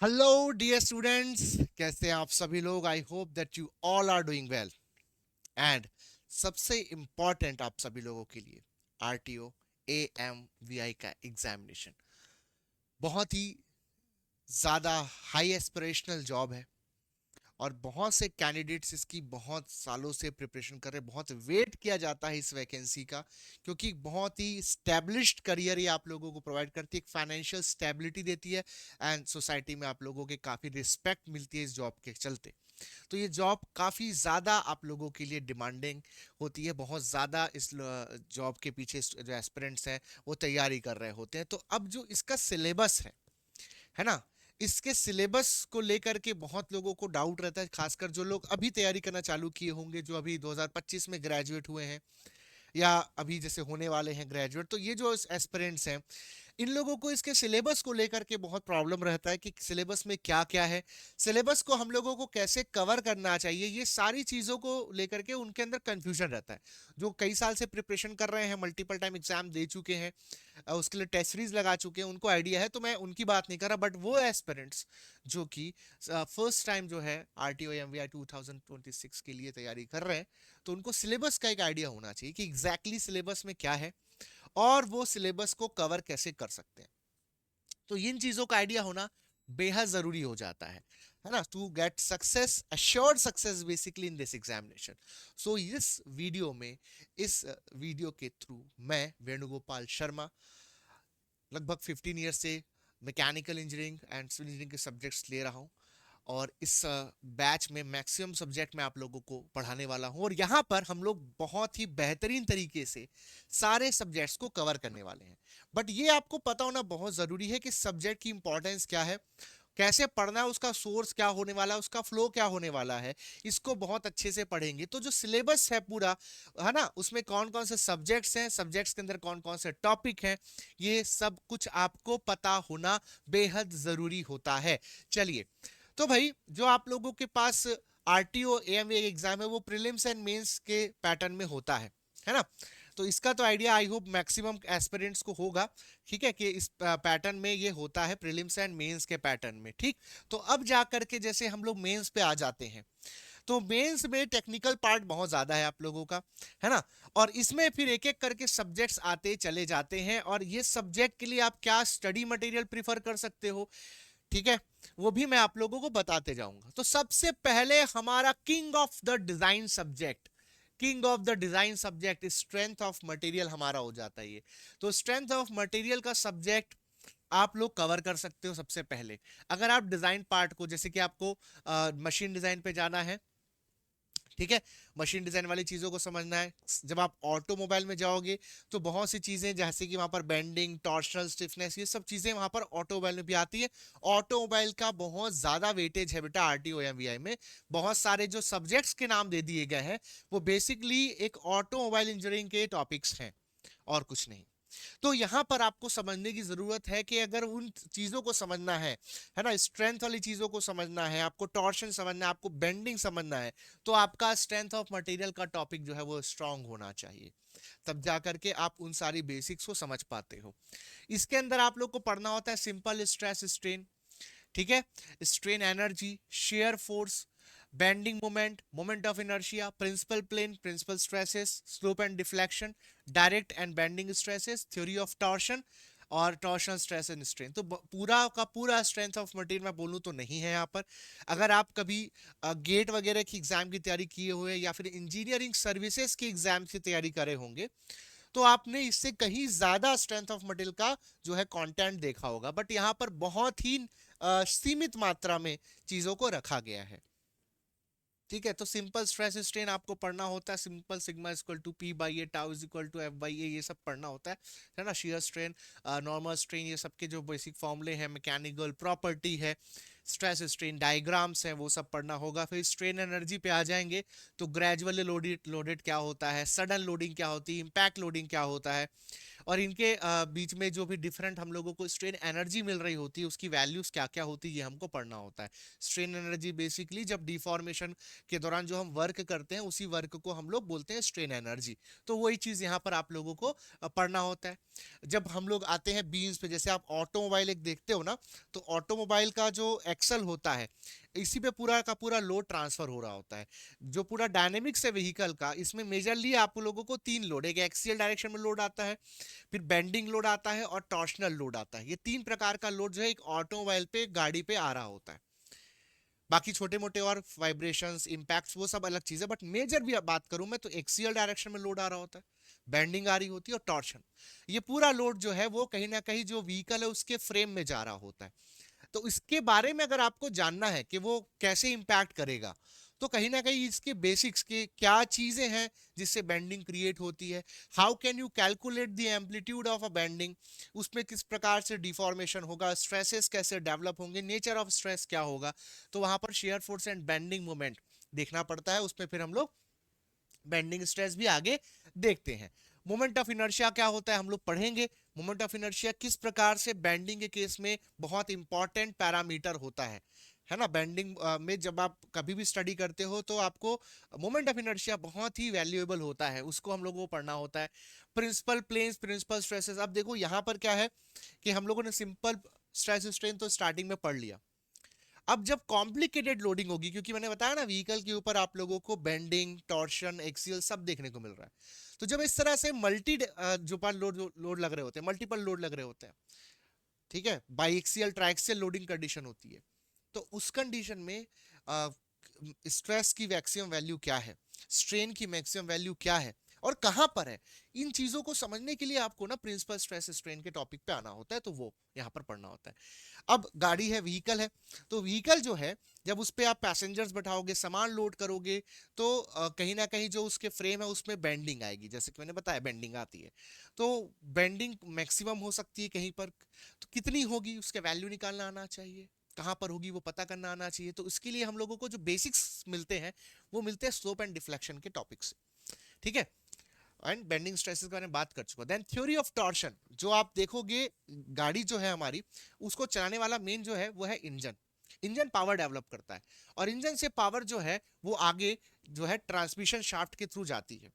Hello dear students, कैसे हैं आप सभी लोग। I hope that you all are doing well. And सबसे इम्पॉर्टेंट आप सभी लोगों के लिए आरटीओ AMVI का एग्जामिनेशन बहुत ही ज़्यादा हाई एस्पिरेशनल जॉब है। और बहुत से कैंडिडेट्स इसकी बहुत सालों से प्रिपरेशन कर रहे हैं, बहुत वेट किया जाता है इस वैकेंसी का, क्योंकि बहुत ही स्टैब्लिश्ड करियर ये आप लोगों को प्रोवाइड करती है, एक फाइनेंशियल स्टेबिलिटी देती है। एंड सोसाइटी में आप लोगों के काफ़ी रिस्पेक्ट मिलती है इस जॉब के चलते। तो ये जॉब काफ़ी ज़्यादा आप लोगों के लिए डिमांडिंग होती है, बहुत ज़्यादा इस जॉब के पीछे जो एस्पिरेंट्स हैं वो तैयारी कर रहे होते हैं। तो अब जो इसका सिलेबस है ना, इसके सिलेबस को लेकर के बहुत लोगों को डाउट रहता है, खासकर जो लोग अभी तैयारी करना चालू किए होंगे, जो अभी 2025 में ग्रेजुएट हुए हैं या अभी जैसे होने वाले हैं ग्रेजुएट। तो ये जो एस्पिरेंट्स हैं, इन लोगों को इसके सिलेबस को लेकर के बहुत प्रॉब्लम रहता है कि सिलेबस में क्या क्या है, सिलेबस को हम लोगों को कैसे कवर करना चाहिए, ये सारी चीज़ों को लेकर के उनके अंदर कंफ्यूजन रहता है। जो कई साल से प्रिपरेशन कर रहे हैं, मल्टीपल टाइम एग्जाम दे चुके हैं, उसके लिए टेस्ट सीरीज लगा चुके हैं, उनको आइडिया है। तो मैं उनकी बात नहीं कर रहा, बट वो एस्पिरेंट्स जो कि फर्स्ट टाइम जो है आरटीओ एमवीआई 2026 के लिए तैयारी कर रहे हैं, तो उनको सिलेबस का एक आइडिया होना चाहिए कि एग्जैक्टली सिलेबस में क्या है और वो सिलेबस को कवर कैसे कर सकते हैं। तो इन चीजों का आइडिया होना बेहद जरूरी हो जाता है ना, to get success, assured success basically in this examination. So इस वीडियो में, इस वीडियो के थ्रू मैं वेणुगोपाल शर्मा लगभग 15 ईयर से mechanical engineering and civil engineering के सब्जेक्ट्स ले रहा हूँ। और इस बैच में मैक्सिमम सब्जेक्ट मैं आप लोगों को पढ़ाने वाला हूँ, और यहाँ पर हम लोग बहुत ही बेहतरीन तरीके से सारे सब्जेक्ट्स को कवर करने वाले हैं। बट ये आपको पता होना बहुत ज़रूरी है कि सब्जेक्ट की इंपॉर्टेंस क्या है, कैसे पढ़ना है, उसका सोर्स क्या होने वाला है, उसका फ्लो क्या होने वाला है। इसको बहुत अच्छे से पढ़ेंगे तो जो सिलेबस है पूरा, है ना, उसमें कौन कौन से सब्जेक्ट्स हैं, सब्जेक्ट्स के अंदर कौन कौन से टॉपिक हैं, ये सब कुछ आपको पता होना बेहद ज़रूरी होता है। चलिए, तो भाई जो आप लोगों के पास आरटीओ एएमए एग्जाम है वो प्रीलिम्स एंड मेंस के पैटर्न में होता है ना। तो इसका तो idea I hope maximum aspirants को होगा, ठीक है, कि इस पैटर्न में ये होता है प्रीलिम्स एंड मेंस के पैटर्न में, ठीक। तो अब जा करके जैसे हम लोग मेंस पे आ जाते हैं, तो मेंस में टेक्निकल पार्ट बहुत ज्यादा है आप लोगों का, है ना। और इसमें फिर एक एक करके सब्जेक्ट्स आते चले जाते हैं, और ये सब्जेक्ट के लिए आप क्या स्टडी मटेरियल प्रीफर कर सकते हो, ठीक है, वो भी मैं आप लोगों को बताते जाऊंगा। तो सबसे पहले हमारा king of the design subject, king of the design subject strength of material हमारा हो जाता है ये। तो स्ट्रेंथ ऑफ मटेरियल का सब्जेक्ट आप लोग कवर कर सकते हो सबसे पहले। अगर आप डिजाइन पार्ट को, जैसे कि आपको मशीन डिजाइन पे जाना है, ठीक है, मशीन डिजाइन वाली चीजों को समझना है। जब आप ऑटोमोबाइल में जाओगे तो बहुत सी चीजें, जैसे कि वहां पर बेंडिंग, टॉर्शनल स्टिफनेस, ये सब चीजें वहां पर ऑटोमोबाइल में भी आती है। ऑटोमोबाइल का बहुत ज्यादा वेटेज है बेटा आरटीओ एमवीआई में। बहुत सारे जो सब्जेक्ट्स के नाम दे दिए गए हैं वो बेसिकली एक ऑटोमोबाइल इंजीनियरिंग के टॉपिक्स हैं, और कुछ नहीं। तो यहां पर आपको समझने की जरूरत है कि अगर उन चीजों को समझना है ना, स्ट्रेंथ वाली चीजों को समझना है, आपको टॉर्शन समझना है, आपको बेंडिंग समझना है, तो आपका स्ट्रेंथ ऑफ मटेरियल का टॉपिक जो है वो स्ट्रांग होना चाहिए। तब जाकर के आप उन सारी बेसिक्स को समझ पाते हो। इसके अंदर आप लोग को पढ़ना होता है सिंपल स्ट्रेस स्ट्रेन, ठीक है, strain energy, shear force, bending moment, moment of inertia, principal plane, principal stresses, slope and deflection, direct and bending stresses, theory of torsion और टॉर्शन स्ट्रेस एंड स्ट्रेन। तो पूरा का पूरा स्ट्रेंथ ऑफ मटेरियल मैं बोलूँ तो नहीं है यहाँ पर। अगर आप कभी गेट वगैरह की एग्जाम की तैयारी किए हुए या फिर इंजीनियरिंग सर्विसेज की एग्जाम की तैयारी करे होंगे, तो आपने इससे कहीं ज्यादा स्ट्रेंथ ऑफ मटेरियल का जो है कंटेंट देखा होगा। बट यहाँ पर बहुत ही सीमित मात्रा में चीजों को रखा गया है, ठीक है। तो सिंपल स्ट्रेस स्ट्रेन आपको पढ़ना होता है, simple sigma equal to P by A, tau is equal to F by A, ये सब पढ़ना होता है ना। शेयर स्ट्रेन, नॉर्मल स्ट्रेन, ये सब के जो बेसिक फॉर्मूले हैं, मैकेनिकल प्रॉपर्टी है, स्ट्रेस स्ट्रेन डायग्राम्स हैं, वो सब पढ़ना होगा। फिर स्ट्रेन एनर्जी पे आ जाएंगे तो ग्रेजुअली लोडेड लोडेड क्या होता है, सडन लोडिंग क्या होती है, इम्पैक्ट लोडिंग क्या होता है, और इनके बीच में जो भी डिफरेंट हम लोगों को स्ट्रेन एनर्जी मिल रही होती है उसकी वैल्यूज क्या क्या होती है ये हमको पढ़ना होता है। स्ट्रेन एनर्जी बेसिकली जब डिफॉर्मेशन के दौरान जो हम वर्क करते हैं उसी वर्क को हम लोग बोलते हैं स्ट्रेन एनर्जी। तो वही चीज यहाँ पर आप लोगों को पढ़ना होता है। जब हम लोग आते हैं बीम्स पे, जैसे आप ऑटोमोबाइल एक देखते हो ना, तो ऑटोमोबाइल का जो एक्सल होता है इसी पे पूरा का पूरा लोड ट्रांसफर हो रहा होता है। जो पूरा डायनेमिक्स है व्हीकल का, इसमें मेजरली आप लोगों को तीन लोड, एक एक्सियल डायरेक्शन में लोड आता है, फिर बेंडिंग लोड आता है और टॉर्शनल लोड आता है। ये तीन प्रकार का लोड जो है एक ऑटोमोबाइल पे गाड़ी पे आ रहा होता है। बाकी छोटे मोटे और वाइब्रेशंस इंपैक्ट्स वो सब अलग चीज है, बट मेजर भी बात करूं मैं तो एक्सियल डायरेक्शन में लोड आ रहा होता है, बेंडिंग आ रही होती है और टॉर्शन। ये पूरा लोड जो है वो कहीं ना कहीं जो व्हीकल है उसके फ्रेम में जा रहा होता है। तो इसके बारे में अगर आपको जानना है कि वो कैसे इंपैक्ट करेगा, तो कहीं ना कहीं इसके बेसिक्स के क्या चीजें हैं जिससे बेंडिंग क्रिएट होती है, how can you calculate the amplitude of a bending, उसमें किस प्रकार से डिफॉर्मेशन होगा, स्ट्रेसेस कैसे डेवलप होंगे, नेचर ऑफ स्ट्रेस क्या होगा। तो वहां पर shear force and bending moment देखना पड़ता है, उसमें फिर हम लोग बेंडिंग स्ट्रेस भी आगे देखते हैं। मोमेंट ऑफ इनर्शिया क्या होता है हम लोग पढ़ेंगे। मोमेंट ऑफ इनर्शिया किस प्रकार से बेंडिंग के केस में बहुत इंपॉर्टेंट पैरामीटर होता है ना। बेंडिंग में जब आप कभी भी स्टडी करते हो तो आपको मोमेंट ऑफ इनर्शिया बहुत ही वैल्यूएबल होता है, उसको हम लोगों को पढ़ना होता है। प्रिंसिपल प्लेन्स, प्रिंसिपल स्ट्रेसेस, अब देखो यहाँ पर क्या है कि हम लोगों ने सिंपल स्ट्रेस स्ट्रेन तो स्टार्टिंग में पढ़ लिया। अब जब कॉम्प्लिकेटेड लोडिंग होगी, क्योंकि मैंने बताया ना व्हीकल के ऊपर आप लोगों को बेंडिंग, टॉर्शन, एक्सियल सब देखने को मिल रहा है। तो जब इस तरह से मल्टी जो पर लोड लोड लग रहे होते हैं, मल्टीपल लोड लग रहे होते हैं, ठीक है, बाइक्सियल ट्राइक्सियल लोडिंग कंडीशन होती है, तो उस कंडीशन में स्ट्रेस की मैक्सिमम वैल्यू क्या है, स्ट्रेन की मैक्सिमम वैल्यू क्या है और कहां पर है, इन चीजों को समझने के लिए आपको ना प्रिंसिपल स्ट्रेस स्ट्रेन के टॉपिक पे आना होता है, तो वो यहाँ पर पढ़ना होता है। अब गाड़ी है, व्हीकल है, तो व्हीकल जो है जब उस पे आप पैसेंजर्स बैठाओगे, सामान लोड करोगे, तो कहीं ना कहीं जो उसके फ्रेम है उसमें बेंडिंग आएगी, जैसे कि मैंने बताया बेंडिंग आती है। तो बेंडिंग मैक्सिमम हो सकती है कहीं पर, तो कितनी होगी उसके वैल्यू निकालना आना चाहिए, कहाँ पर होगी वो पता करना आना चाहिए। तो इसके लिए हम लोगों को जो बेसिक्स मिलते हैं वो मिलते हैं स्लोप एंड डिफ्लेक्शन के टॉपिक से, ठीक है। एंड बेंडिंग स्ट्रेसेस के बारे में बात कर चुका। देन थ्योरी ऑफ टॉर्शन, जो आप देखोगे गाड़ी जो है हमारी, उसको चलाने वाला मेन जो है वो है इंजन। इंजन पावर डेवलप करता है और इंजन से पावर जो है वो आगे जो है ट्रांसमिशन शाफ्ट के थ्रू जाती है,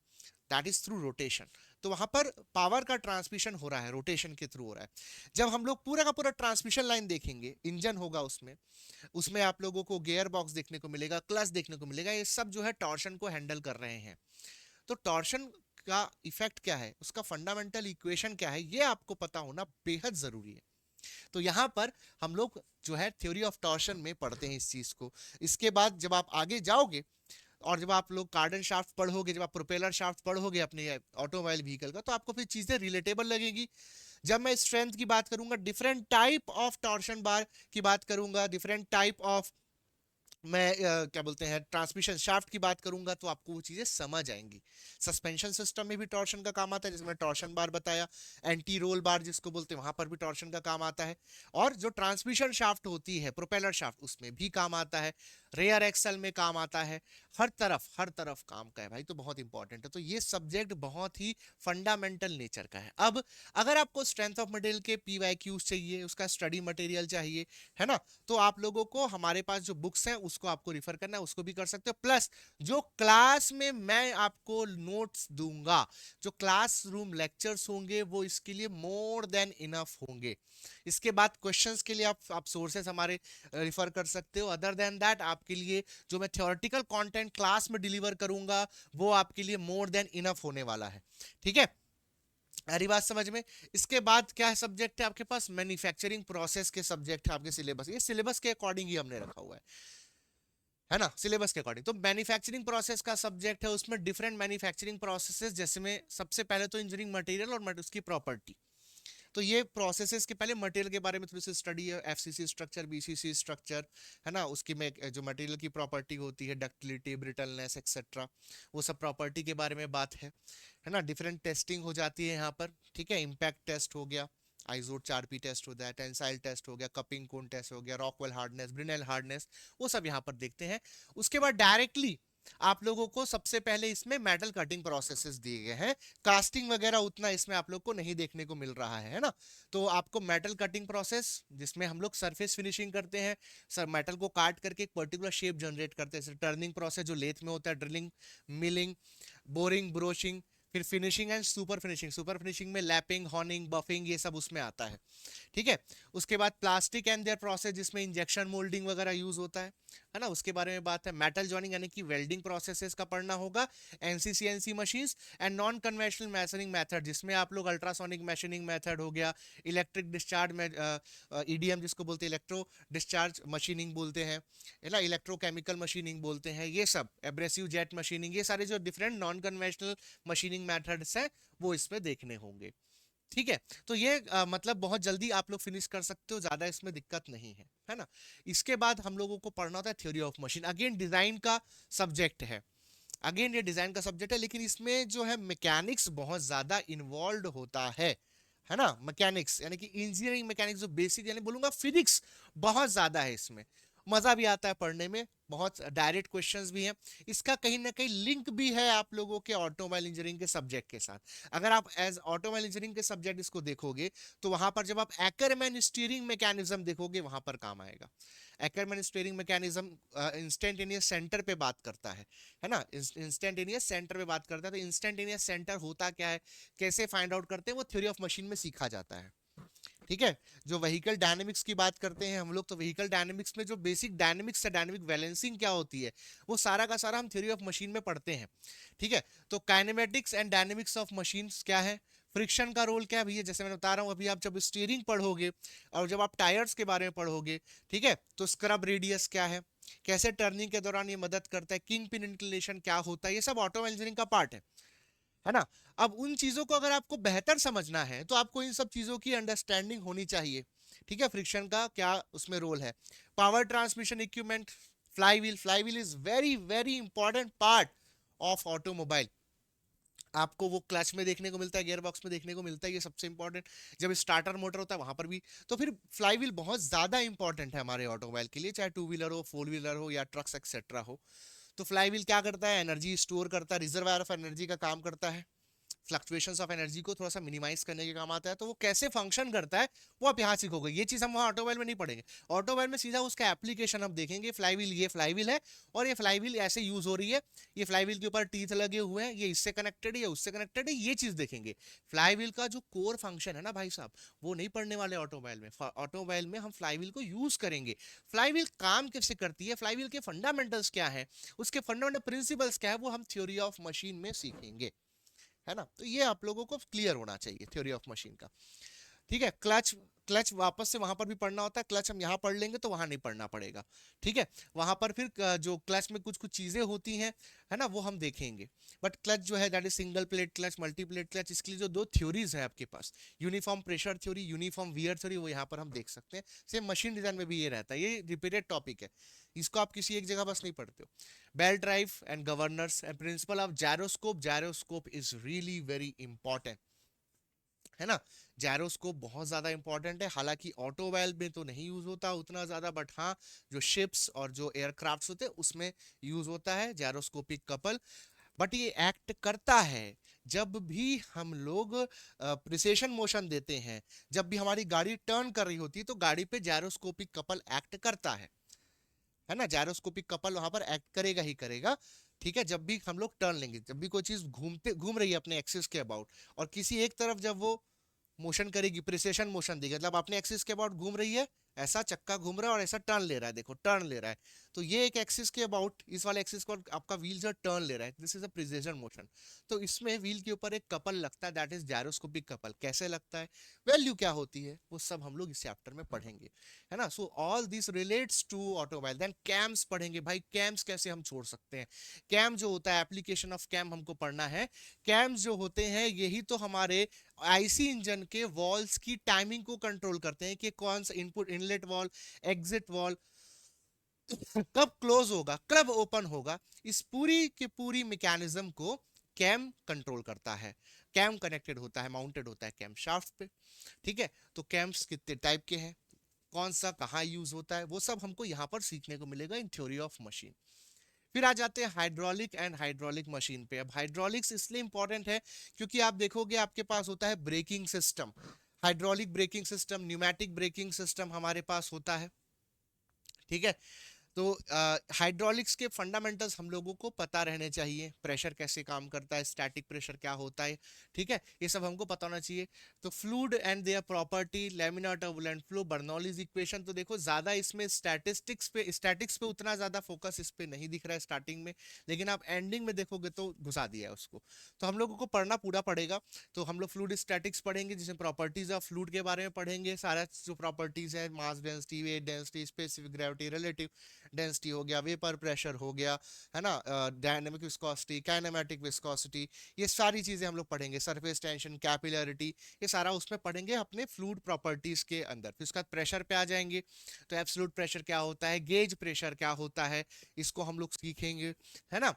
दैट इज थ्रू रोटेशन। तो वहां पर पावर का ट्रांसमिशन हो रहा है, रोटेशन के थ्रू हो रहा है। जब हम लोग पूरा का पूरा ट्रांसमिशन लाइन देखेंगे, इंजन होगा उसमें, उसमें आप लोगों को गियर बॉक्स देखने को मिलेगा, क्लच देखने को मिलेगा, ये सब जो है टॉर्शन को हैंडल कर रहे हैं। तो टॉर्शन का इफेक्ट क्या है, उसका फंडामेंटल इक्वेशन क्या है, ये आपको पता होना बेहद जरूरी है। तो यहाँ पर हम लोग जो है थ्योरी ऑफ टॉर्शन में पढ़ते हैं इस चीज को। इसके बाद जब आप आगे जाओगे और जब आप लोग कार्डन शाफ्ट पढ़ोगे, जब आप प्रोपेलर शाफ्ट पढ़ोगे अपने ऑटोमोबाइल व्हीकल का, तो आपको फिर चीजें रिलेटेबल लगेगी। जब मैं स्ट्रेंथ की बात करूंगा, डिफरेंट टाइप ऑफ टॉर्शन बार की बात करूंगा, डिफरेंट टाइप ऑफ मैं क्या बोलते हैं ट्रांसमिशन शाफ्ट की बात करूंगा, तो आपको वो चीजें समझ आएंगी। सस्पेंशन सिस्टम में भी टॉर्शन का काम आता है, जिसमें टॉर्शन बार बताया, एंटी रोल बार जिसको बोलते हैं वहां पर भी टॉर्शन का काम आता है। और जो ट्रांसमिशन शाफ्ट होती है प्रोपेलर शाफ्ट, उसमें भी काम आता है, रेयर एक्सल में काम आता है, हर तरफ काम का है भाई, तो बहुत इंपॉर्टेंट है। तो ये सब्जेक्ट बहुत ही फंडामेंटल नेचर का है। अब अगर आपको स्ट्रेंथ ऑफ मटेरियल के PYQs चाहिए, उसका स्टडी मटेरियल चाहिए, है ना, तो आप लोगों को हमारे पास जो बुक्स हैं उसको आपको रिफर करना है, उसको भी कर सकते हो। प्लस जो क्लास में मैं आपको नोट्स दूंगा, जो क्लासरूम लेक्चर्स होंगे, वो इसके लिए मोर देन इनफ होंगे। इसके बाद क्वेश्चंस के लिए आप सोर्सेस हमारे रिफर कर सकते हो। अदर देन दैट आपके लिए जो मैं थ्योरेटिकल कंटेंट क्लास में डिलीवर करूंगा वो आपके लिए मोर देन इनफ होने वाला है, ठीक है। अरे बात समझ में। इसके बाद क्या है सब्जेक्ट है आपके पास, मैन्युफैक्चरिंग प्रोसेस के सब्जेक्ट है आपके सिलेबस, ये सिलेबस के अकॉर्डिंग ही हमने रखा हुआ है ना, सिलेबस के अकॉर्डिंग। तो मैन्युफैक्चरिंग प्रोसेस का सब्जेक्ट है, उसमें डिफरेंट मैन्युफैक्चरिंग प्रोसेसेस, जैसे में सबसे पहले तो इंजीनियरिंग मटेरियल और उसकी प्रॉपर्टी। तो ये प्रोसेसेस के पहले मटेरियल के बारे में थोड़ी सी स्टडी है, FCC स्ट्रक्चर, BCC स्ट्रक्चर, है ना, उसकी में जो मटेरियल की प्रॉपर्टी होती है, डक्टिलिटी, ब्रिटलनेस एक्सेट्रा, वो सब प्रॉपर्टी के बारे में बात है ना। डिफरेंट टेस्टिंग हो जाती है यहाँ पर, ठीक है। इम्पैक्ट टेस्ट हो गया, आइजोट 4P टेस्ट होता है, टेंसाइल टेस्ट हो गया, कपिंग कोन टेस्ट हो गया, रॉकवेल हार्डनेस, ब्रिनेल हार्डनेस, वो सब यहाँ पर देखते हैं। उसके बाद डायरेक्टली आप लोगों को सबसे पहले इसमें मेटल कटिंग प्रोसेसेस दिए गए हैं, कास्टिंग वगैरह उतना इसमें आप लोग को नहीं देखने को मिल रहा है ना। तो आपको मेटल कटिंग प्रोसेस, जिसमें हम लोग सरफेस फिनिशिंग करते हैं, सर मेटल को काट करके एक पर्टिकुलर शेप जनरेट करते हैं, जैसे टर्निंग प्रोसेस जो लेथ में होता है, ड्रिलिंग, मिलिंग, बोरिंग, ब्रोशिंग, फिर finishing and super finishing. Super finishing में लैपिंग, हॉर्निंग, बफिंग, ये सब उसमें आता है। ठीक है। उसके बाद प्लास्टिक एंड देयर प्रोसेस, जिसमें इंजेक्शन मोल्डिंग वगैरह यूज होता है ना, उसके बारे में बात है। मेटल जॉइनिंग यानी कि वेल्डिंग प्रोसेसेस का पढ़ना होगा। NC CNC machines and non conventional machining method, जिसमें आप लोग अल्ट्रासोनिक मैशनिंग मेथड हो गया, इलेक्ट्रिक डिस्चार्ज में ईडीएम जिसको बोलते हैं, इलेक्ट्रो डिस्चार्ज मशीनिंग बोलते हैं, है ना, इलेक्ट्रोकेमिकल मशीनिंग बोलते हैं, ये सब एब्रेसिव जेट मशीनिंग, ये सारे जो different non conventional machining methods हैं वो इसमें देखने होंगे। ठीक है। तो ये मतलब बहुत जल्दी आप लोग फिनिश कर सकते हो, ज्यादा इसमें दिक्कत नहीं है ना। इसके बाद हम लोगों को पढ़ना होता है theory of machine, again design का सब्जेक्ट है। अगेन ये डिजाइन का सब्जेक्ट है, लेकिन इसमें जो है मैकेनिक्स बहुत ज्यादा इन्वॉल्व होता है ना। मैकेनिक्स यानी कि इंजीनियरिंग मैकेनिक्स जो बेसिक, यानी बोलूंगा फिजिक्स बहुत ज्यादा है इसमें। मजा भी आता है पढ़ने में, बहुत डायरेक्ट क्वेश्चंस भी हैं। इसका कहीं ना कहीं लिंक भी है आप लोगों के ऑटोमोबाइल इंजीनियरिंग के सब्जेक्ट के साथ। अगर आप एज ऑटोमोबाइल इंजीनियरिंग के सब्जेक्ट इसको देखोगे, तो वहां पर जब आप एक्करमैन स्टीयरिंग मैकेनिज्म देखोगे, वहां पर काम आएगा। एक्करमैन स्टीयरिंग मैकेनिज्म इंस्टेंटेनियस सेंटर पे बात करता है ना। इंस्टेंटेनियस सेंटर पे बात करता है। तो इंस्टेंटेनियस सेंटर होता क्या है, कैसे फाइंड आउट करते हैं, वो थ्योरी ऑफ मशीन में सीखा जाता है। ठीक है। जो व्हीकल डायनेमिक्स की बात करते हैं हम लोग, तो व्हीकल डायनेमिक्स में जो बेसिक डायनेमिक्स है, डायनेमिक बैलेंसिंग क्या होती है, वो सारा का सारा हम थ्योरी ऑफ मशीन में पढ़ते हैं। ठीक है। तो kinematics and dynamics of machines क्या है, फ्रिक्शन का रोल क्या है भैया, जैसे मैंने बता रहा हूँ अभी, आप जब स्टीयरिंग पढ़ोगे और जब आप टायर्स के बारे में पढ़ोगे, ठीक है, तो स्क्रब रेडियस क्या है, कैसे टर्निंग के दौरान ये मदद करता है, किंग पिन इंक्लिनेशन क्या होता है, ये सब ऑटोमोबाइल इंजीनियरिंग का पार्ट है ना। अब उन चीजों को अगर आपको बेहतर समझना है, तो आपको इन सब चीजों की अंडरस्टैंडिंग होनी चाहिए। ठीक है। फ्रिक्शन का क्या उसमें रोल है, power transmission equipment, flywheel, flywheel is very very important part of automobile. आपको वो क्लच में देखने को मिलता है, गियर बॉक्स में देखने को मिलता है, ये सबसे इंपॉर्टेंट। जब स्टार्टर मोटर होता है वहां पर भी। तो फिर फ्लाईव्हील बहुत ज्यादा इंपॉर्टेंट है हमारे ऑटोमोबाइल के लिए, चाहे टू व्हीलर हो, फोर व्हीलर हो, या ट्रक्स एक्सेट्रा हो। तो फ्लाईव्हील क्या करता है, एनर्जी स्टोर करता है, रिजर्वायर ऑफ एनर्जी का काम करता है, फ्लक्चुएशंस ऑफ एनर्जी को थोड़ा सा मिनिमाइज करने के काम आता है। तो वो कैसे फंक्शन करता है, वो आप यहाँ सीखोगे। ये चीज हम वहाँ ऑटोमोबाइल में नहीं पढ़ेंगे। ऑटोमोबाइल में सीधा उसका एप्लीकेशन हम देखेंगे, फ्लाईव्हील, ये फ्लाईव्हील है और ये फ्लाईव्हील ऐसे यूज हो रही है, ये फ्लाईव्हील के ऊपर टीथ लगे हुए हैं, ये इससे कनेक्टेड है, ये उससे कनेक्टेड है, ये चीज देखेंगे। फ्लाईव्हील का जो कोर फंक्शन है ना भाई साहब, वो नहीं पढ़ने वाले ऑटोमोबाइल में। ऑटोमोबाइल में हम फ्लाईव्हील को यूज करेंगे। फ्लाईव्हील काम कैसे करती है, फ्लाईव्हील के फंडामेंटल्स क्या है, उसके फंडामेंटल प्रिंसिपल्स क्या है, वो हम थ्योरी ऑफ मशीन में सीखेंगे, है ना। तो ये आप लोगों को क्लियर होना चाहिए थ्योरी ऑफ मशीन का। ठीक है। क्लच, क्लच वापस से वहां पर भी पढ़ना होता है। क्लच हम यहाँ पढ़ लेंगे तो वहां नहीं पढ़ना पड़ेगा। ठीक है। वहां पर फिर जो क्लच में कुछ कुछ चीजें होती हैं, है ना, वो हम देखेंगे। बट क्लच जो है, that is single plate clutch, multi plate clutch, इसके लिए जो दो थ्योरीज है आपके पास, uniform pressure theory, uniform wear theory, वो यहाँ पर हम देख सकते हैं। सेम मशीन डिजाइन में भी ये रहता है, ये रिपीटेड टॉपिक है, इसको आप किसी एक जगह बस नहीं पढ़ते हो। Belt drive and governors and principle of gyroscope, gyroscope is really very important, है ना। जायरोस्कोप बहुत ज्यादा इंपॉर्टेंट है, हालांकि ऑटोमोबाइल में तो नहीं यूज होता उतना ज्यादा, बट हाँ, जो शिप्स और जो एयरक्राफ्ट्स होते हैं उसमें यूज होता है जायरोस्कोपिक कपल। बट ये एक्ट करता है जब भी हम लोग प्रिसेशन मोशन देते हैं, जब भी हमारी गाड़ी टर्न कर रही होती है, तो गाड़ी पे जायरोस्कोपिक कपल एक्ट करता है ना। जायरोस्कोपिक कपल वहां पर एक्ट करेगा ही करेगा। ठीक है। जब भी हम लोग टर्न लेंगे, जब भी कोई चीज घूम रही है अपने एक्सिस के अबाउट, और किसी एक तरफ जब वो मोशन करेगी, प्रिसेशन मोशन देगी, मतलब अपने एक्सिस के अबाउट घूम रही है, ऐसा चक्का घूम रहा है और ऐसा टर्न ले रहा है, देखो टर्न ले रहा है, तो ये एक एक्सिस के अबाउट, इस वाले एक्सिस को आपका व्हील जो टर्न ले रहा है, this is a precision motion. तो इसमें व्हील के ऊपर एक कपल लगता है, दैट इज जायरोस्कोपिक कपल। कैसे लगता है, वैल्यू क्या होती है, वो सब हम लोग इस चैप्टर में पढ़ेंगे, है ना। So all this relates to automobile. Then cams पढ़ेंगे भाई, कैम्स कैसे हम छोड़ सकते हैं। कैम जो होता है, एप्लीकेशन ऑफ कैम हमको पढ़ना है। कैम्स जो होते हैं, यही तो हमारे आईसी इंजन के वॉल्स की टाइमिंग को कंट्रोल करते हैं, कि कौन सा input, inlet valve, exit wall कब क्लोज होगा, कब ओपन होगा, इस पूरी की पूरी मैकेनिज्म को कैम कंट्रोल करता है। कैम कनेक्टेड होता है, माउंटेड होता है कैम शाफ्ट पे। ठीक है। तो कैम्स कितने टाइप के हैं, कौन सा कहाँ यूज होता है, वो सब हमको यहाँ पर सीखने को मिलेगा इन थ्योरी ऑफ मशीन। फिर आ जाते हैं हाइड्रोलिक एंड हाइड्रोलिक मशीन पे। अब हाइड्रोलिक्स इसलिए इंपॉर्टेंट है क्योंकि आप देखोगे आपके पास होता है braking system, hydraulic braking system, pneumatic braking system हमारे पास होता है। ठीक है, तो हाइड्रोलिक्स के फंडामेंटल्स हम लोगों को पता रहने चाहिए, प्रेशर कैसे काम करता है, स्टैटिक प्रेशर क्या होता है, ठीक है, ये सब हमको पता होना चाहिए। तो fluid and their property, laminar turbulent flow, Bernoulli's equation, तो देखो ज्यादा इसमें स्टैटिक्स पे उतना ज्यादा फोकस इस पे नहीं दिख रहा है स्टार्टिंग में, लेकिन आप एंडिंग में देखोगे तो घुसा दिया है उसको, तो हम लोगों को पढ़ना पूरा पड़ेगा। तो हम लोग फ्लूइड स्टैटिक्स पढ़ेंगे जिसमें प्रॉपर्टीज ऑफ फ्लूइड के बारे में पढ़ेंगे, सारा जो प्रॉपर्टीज है, mass density, weight density, specific gravity, relative density हो गया, वेपर प्रेशर हो गया, है ना, डायनेमिक विस्कोसिटी, काइनेमेटिक विस्कोसिटी, ये सारी चीजें हम लोग पढ़ेंगे, सरफेस टेंशन, कैपिलरिटी, ये सारा उसमें पढ़ेंगे अपने फ्लूइड प्रॉपर्टीज के अंदर। फिर उसके बाद प्रेशर पे आ जाएंगे, तो एब्सोल्यूट प्रेशर क्या होता है, गेज प्रेशर क्या होता है, इसको हम लोग सीखेंगे, है ना।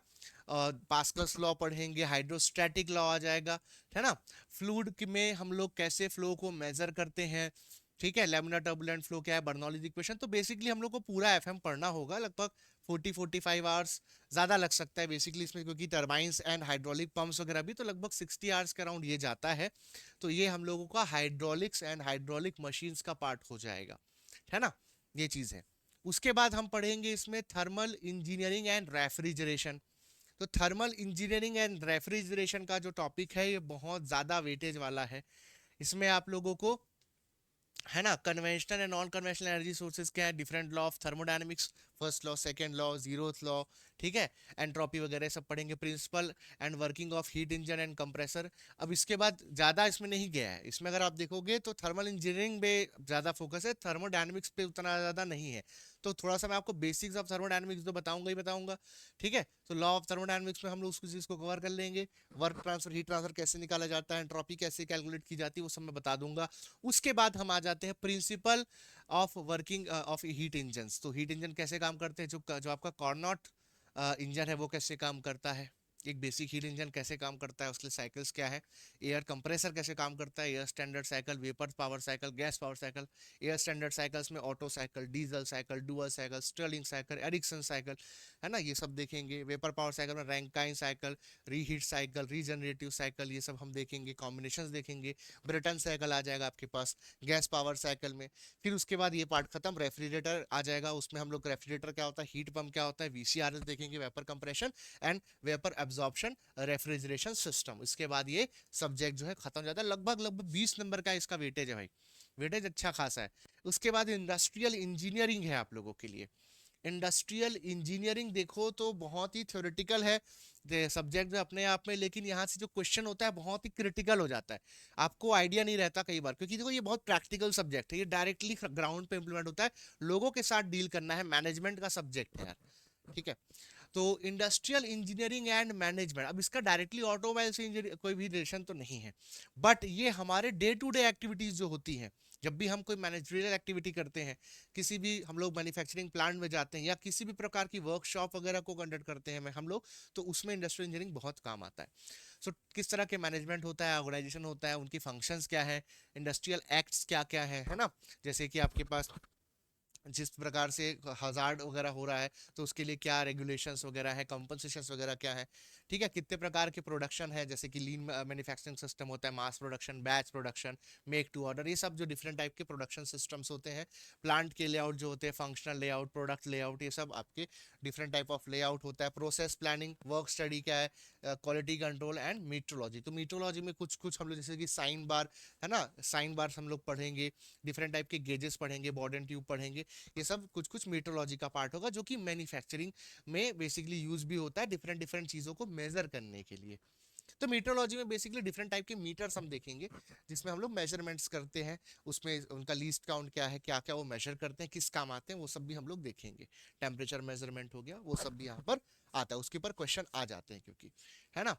पास्कल्स लॉ पढ़ेंगे, हाइड्रोस्टैटिक लॉ आ जाएगा, है ना। फ्लूइड में हम लोग कैसे फ्लो को मेजर करते हैं, ठीक है, लेमिनार टर्बुलेंट फ्लो क्या है, बर्नौलीज इक्वेशन। तो बेसिकली हम लोग को पूरा एफएम पढ़ना होगा, लगभग 40-45 आवर्स ज्यादा लग सकता है बेसिकली इसमें, क्योंकि टर्बाइंस एंड हाइड्रोलिक पंप्स वगैरह भी, तो लगभग 60 आवर्स के अराउंड ये जाता है। तो ये हम लोगों का हाइड्रोलिक्स एंड हाइड्रोलिक मशीन्स का पार्ट हो जाएगा, है ना, ये चीज है। उसके बाद हम पढ़ेंगे इसमें थर्मल इंजीनियरिंग एंड रेफ्रिजरेशन। तो थर्मल इंजीनियरिंग एंड रेफ्रिजरेशन का जो टॉपिक है ये बहुत ज्यादा वेटेज वाला है। इसमें आप लोगों को, है ना, conventional and non conventional energy sources क्या है, different law of thermodynamics, first law, second law, zeroth law, ठीक है, एंट्रोपी वगैरह सब पढ़ेंगे, principle and working of heat engine and compressor. अब इसके बाद ज्यादा इसमें नहीं गया है, इसमें अगर आप देखोगे तो थर्मल इंजीनियरिंग पे ज्यादा फोकस है, थर्मोडायनेमिक्स पे उतना ज्यादा नहीं है। तो थोड़ा सा मैं आपको बेसिक्स ऑफ थर्मोडायनेमिक्स तो बताऊंगा ही बताऊंगा, ठीक है। तो लॉ ऑफ थर्मोडायनेमिक्स में हम लोग उस चीज को कवर कर लेंगे, वर्क ट्रांसफर, हीट ट्रांसफर कैसे निकाला जाता है, एंट्रोपी कैसे कैलकुलेट की जाती है, वो सब मैं बता दूंगा। उसके बाद हम आ जाते हैं principle of working of heat engine. तो हीट इंजन कैसे काम करते हैं, जो जो आपका कॉर्नॉट इंजन है वो कैसे काम करता है, एक बेसिक हीट इंजन कैसे काम करता है, उसके साइकिल्स क्या है, एयर कंप्रेसर कैसे काम करता है, air standard cycle, vapour power cycle, gas power cycle, air standard cycles में Otto cycle, diesel cycle, dual cycle, Stirling cycle, Ericsson cycle, है ना, ये सब देखेंगे। वेपर पावर साइकिल में Rankine cycle, reheat cycle, regenerative cycle, ये सब हम देखेंगे, कॉम्बिनेशन देखेंगे। ब्रेटन साइकिल आ जाएगा आपके पास गैस पावर साइकिल में। फिर उसके बाद ये पार्ट खत्म, रेफ्रिजरेटर आ जाएगा, उसमें हम लोग रेफ्रिजरेटर क्या होता है, हीट पंप क्या होता है, वीसीआरएस देखेंगे, vapour compression and vapour absorption refrigeration system. इसके बाद ये सब्जेक्ट जो है खत्म हो जाता है, लगभग लगभग 20 नंबर का इसका वेटेज है भाई, वेटेज अच्छा खासा है। उसके बाद इंडस्ट्रियल इंजीनियरिंग है आप लोगों के लिए। इंडस्ट्रियल इंजीनियरिंग देखो तो बहुत ही थ्योरेटिकल है सब्जेक्ट अपने आप में, लेकिन यहाँ से जो क्वेश्चन होता है बहुत ही क्रिटिकल हो जाता है, आपको आइडिया नहीं रहता कई बार, क्योंकि देखो ये बहुत प्रैक्टिकल सब्जेक्ट है, ये डायरेक्टली ग्राउंड पे इंप्लीमेंट होता है, लोगों के साथ डील करना है, मैनेजमेंट का सब्जेक्ट है यार, ठीक है। तो इंडस्ट्रियल इंजीनियरिंग एंड मैनेजमेंट, अब इसका डायरेक्टली ऑटोमोबाइल से कोई भी रिलेशन तो नहीं है, बट ये हमारे डे टू डे एक्टिविटीज जो होती हैं, जब भी हम कोई मैनेजरियल एक्टिविटी करते हैं, किसी भी हम लोग मैन्युफैक्चरिंग प्लांट में जाते हैं या किसी भी प्रकार की वर्कशॉप वगैरह को कंडक्ट करते हैं हम लोग, तो उसमें इंडस्ट्रियल इंजीनियरिंग बहुत काम आता है। सो किस तरह के मैनेजमेंट होता है, ऑर्गेनाइजेशन होता है, उनकी फंक्शंस क्या है, इंडस्ट्रियल एक्ट्स क्या क्या है ना, जैसे कि आपके पास जिस प्रकार से हजार्ड वगैरह हो रहा है तो उसके लिए क्या रेगुलेशंस वगैरह है, कंपनसेशंस वगैरह क्या है, ठीक है, कितने प्रकार के प्रोडक्शन है, जैसे कि लीन मैन्युफैक्चरिंग सिस्टम होता है, mass production, batch production, make to order, ये सब जो डिफरेंट टाइप के प्रोडक्शन सिस्टम्स होते हैं, प्लांट के लेआउट जो होते हैं, फंक्शनल लेआउट, प्रोडक्ट लेआउट, ये सब आपके डिफरेंट टाइप ऑफ लेआउट होता है। प्रोसेस प्लानिंग, वर्क स्टडी क्या है, क्वालिटी कंट्रोल एंड मीट्रोलॉजी। तो मीट्रोलॉजी में कुछ कुछ हम लोग जैसे कि साइन बार, है ना, साइन बार हम लोग पढ़ेंगे, डिफरेंट टाइप के गेजेस पढ़ेंगे, बॉर्डन ट्यूब पढ़ेंगे, ये सब कुछ कुछ मीटरोलॉजी का पार्ट होगा, जो कि मैन्युफैक्चरिंग में बेसिकली यूज भी होता है डिफरेंट डिफरेंट चीजों को मेजर करने के लिए। तो मीटरोलॉजी में बेसिकली डिफरेंट टाइप के मीटर्स हम देखेंगे, जिसमें हम लोग मेजरमेंट्स करते हैं, उसमें उनका लीस्ट काउंट क्या है, क्या क्या वो मेजर करते हैं, किस काम आते हैं, वो सब भी हम लोग देखेंगे। टेम्परेचर मेजरमेंट हो गया, वो सब भी यहाँ पर आता है, उसके ऊपर क्वेश्चन आ जाते हैं क्योंकि, है ना।